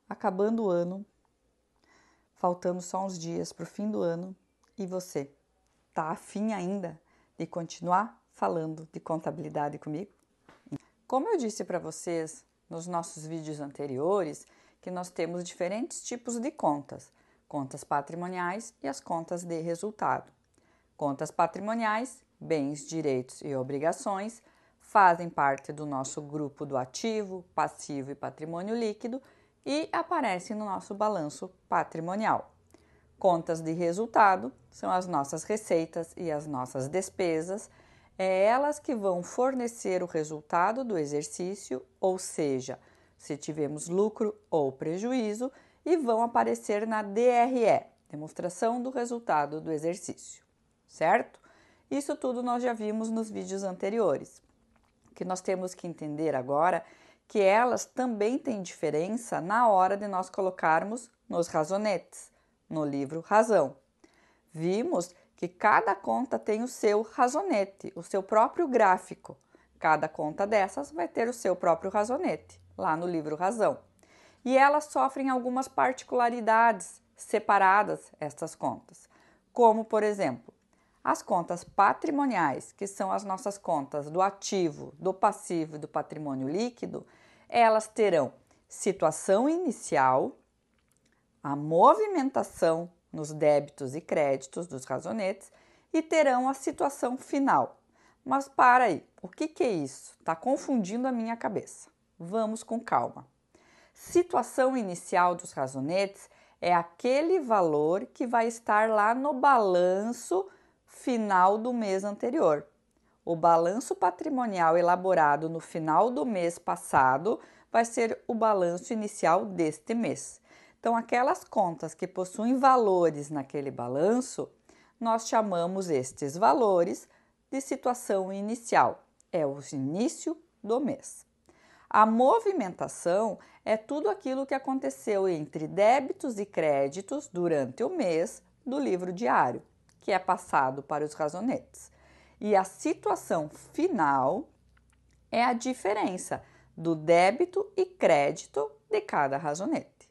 Acabando o ano, faltando só uns dias para o fim do ano, e você, tá afim ainda de continuar falando de contabilidade comigo? Como eu disse para vocês nos nossos vídeos anteriores, que nós temos diferentes tipos de contas, contas patrimoniais e as contas de resultado. Contas patrimoniais, bens, direitos e obrigações, fazem parte do nosso grupo do ativo, passivo e patrimônio líquido e aparecem no nosso balanço patrimonial. Contas de resultado são as nossas receitas e as nossas despesas, elas que vão fornecer o resultado do exercício, ou seja, se tivemos lucro ou prejuízo, e vão aparecer na DRE, demonstração do resultado do exercício, certo? Isso tudo nós já vimos nos vídeos anteriores. O que nós temos que entender agora que elas também têm diferença na hora de nós colocarmos nos razonetes, no livro Razão. Vimos que cada conta tem o seu razonete, o seu próprio gráfico. Cada conta dessas vai ter o seu próprio razonete, lá no livro Razão. E elas sofrem algumas particularidades separadas, estas contas. Como, por exemplo, as contas patrimoniais, que são as nossas contas do ativo, do passivo e do patrimônio líquido, elas terão situação inicial, a movimentação nos débitos e créditos dos razonetes e terão a situação final. Mas para aí, o que é isso? Está confundindo a minha cabeça. Vamos com calma. Situação inicial dos razonetes é aquele valor que vai estar lá no balanço final do mês anterior. O balanço patrimonial elaborado no final do mês passado vai ser o balanço inicial deste mês. Então, aquelas contas que possuem valores naquele balanço, nós chamamos estes valores de situação inicial. É o início do mês. A movimentação é tudo aquilo que aconteceu entre débitos e créditos durante o mês do livro diário, que é passado para os razonetes. E a situação final é a diferença do débito e crédito de cada razonete,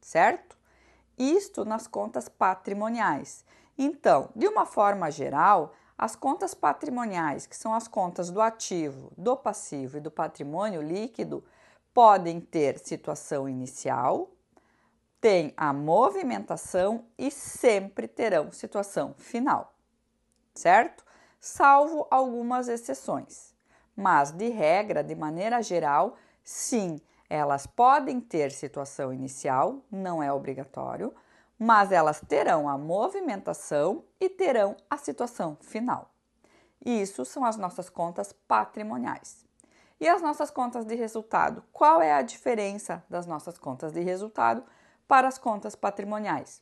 certo? Isto nas contas patrimoniais. Então, de uma forma geral, as contas patrimoniais, que são as contas do ativo, do passivo e do patrimônio líquido, podem ter situação inicial, tem a movimentação e sempre terão situação final, certo? Salvo algumas exceções. Mas, de regra, de maneira geral, sim, elas podem ter situação inicial, não é obrigatório, mas elas terão a movimentação e terão a situação final. Isso são as nossas contas patrimoniais. E as nossas contas de resultado? Qual é a diferença das nossas contas de resultado para as contas patrimoniais?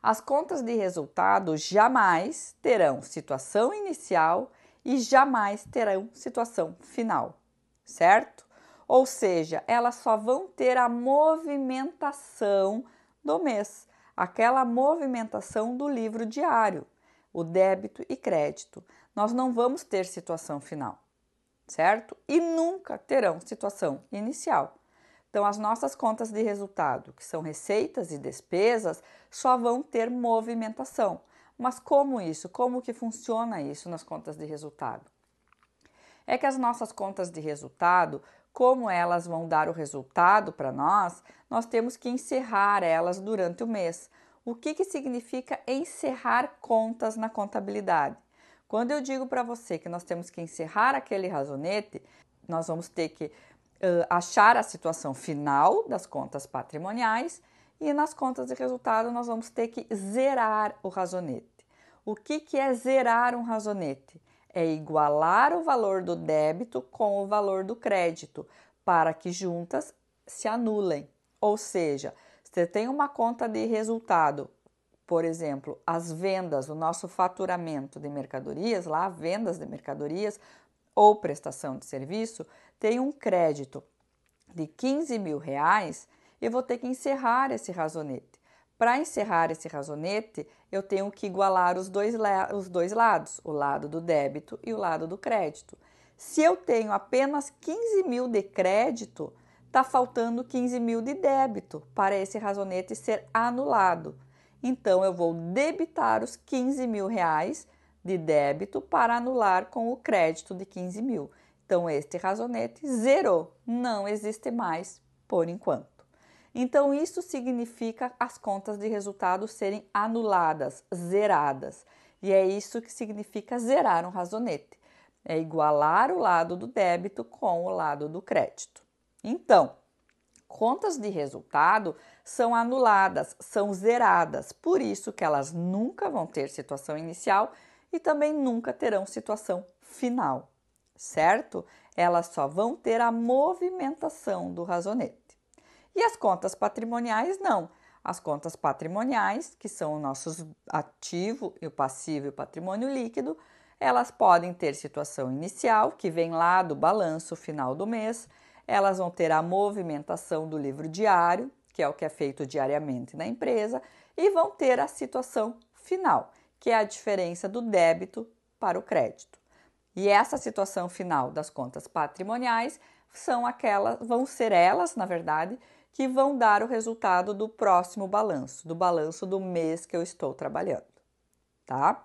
As contas de resultado jamais terão situação inicial e jamais terão situação final, certo? Ou seja, elas só vão ter a movimentação do mês, aquela movimentação do livro diário, o débito e crédito. Nós não vamos ter situação final, certo? E nunca terão situação inicial. Então, as nossas contas de resultado, que são receitas e despesas, só vão ter movimentação. Mas como isso? Como que funciona isso nas contas de resultado? É que as nossas contas de resultado, como elas vão dar o resultado para nós, nós temos que encerrar elas durante o mês. O que significa encerrar contas na contabilidade? Quando eu digo para você que nós temos que encerrar aquele razonete, nós vamos ter que achar a situação final das contas patrimoniais e nas contas de resultado nós vamos ter que zerar o razonete. O que é zerar um razonete? É igualar o valor do débito com o valor do crédito para que juntas se anulem. Ou seja, você tem uma conta de resultado, por exemplo, as vendas, o nosso faturamento de mercadorias, lá vendas de mercadorias ou prestação de serviço, tem um crédito de R$15.000, eu vou ter que encerrar esse razonete. Para encerrar esse razonete, eu tenho que igualar os dois lados, o lado do débito e o lado do crédito. Se eu tenho apenas 15.000 de crédito, está faltando 15 mil de débito para esse razonete ser anulado. Então, eu vou debitar os 15 mil reais de débito para anular com o crédito de 15 mil. Então, este razonete zerou, não existe mais por enquanto. Então, isso significa as contas de resultado serem anuladas, zeradas. E é isso que significa zerar um razonete. É igualar o lado do débito com o lado do crédito. Então, contas de resultado são anuladas, são zeradas, por isso que elas nunca vão ter situação inicial e também nunca terão situação final, certo? Elas só vão ter a movimentação do razonete. E as contas patrimoniais não. As contas patrimoniais, que são o nosso ativo, o passivo e o patrimônio líquido, elas podem ter situação inicial, que vem lá do balanço final do mês. Elas vão ter a movimentação do livro diário, que é o que é feito diariamente na empresa, e vão ter a situação final, que é a diferença do débito para o crédito. E essa situação final das contas patrimoniais vão ser elas, na verdade, que vão dar o resultado do próximo balanço, do balanço do mês que eu estou trabalhando, tá?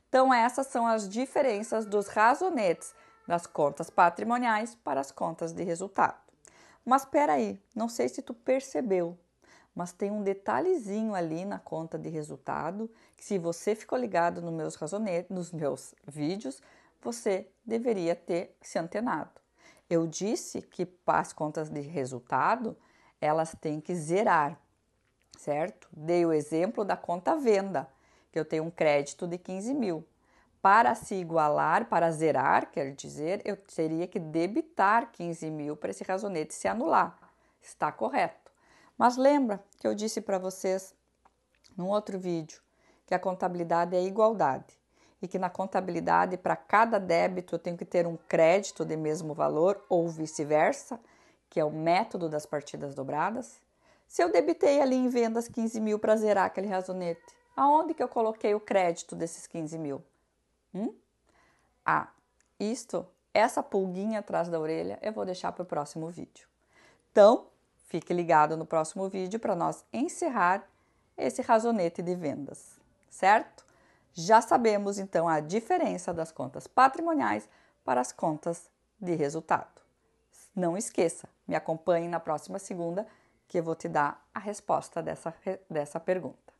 Então, essas são as diferenças dos razonetes das contas patrimoniais para as contas de resultado. Mas espera aí, não sei se tu percebeu, mas tem um detalhezinho ali na conta de resultado que, se você ficou ligado nos meus razonetes, nos meus vídeos, você deveria ter se antenado. Eu disse que as contas de resultado, elas têm que zerar, certo? Dei o exemplo da conta venda, que eu tenho um crédito de 15 mil. Para se igualar, para zerar, quer dizer, eu teria que debitar 15 mil para esse razonete se anular. Está correto. Mas lembra que eu disse para vocês num outro vídeo que a contabilidade é igualdade e que na contabilidade, para cada débito, eu tenho que ter um crédito de mesmo valor ou vice-versa, que é o método das partidas dobradas? Se eu debitei ali em vendas 15 mil para zerar aquele razonete, aonde que eu coloquei o crédito desses 15 mil? Essa pulguinha atrás da orelha eu vou deixar para o próximo vídeo. Então, fique ligado no próximo vídeo para nós encerrar esse razonete de vendas, certo? Já sabemos então a diferença das contas patrimoniais para as contas de resultado. Não esqueça, me acompanhe na próxima segunda que eu vou te dar a resposta dessa pergunta.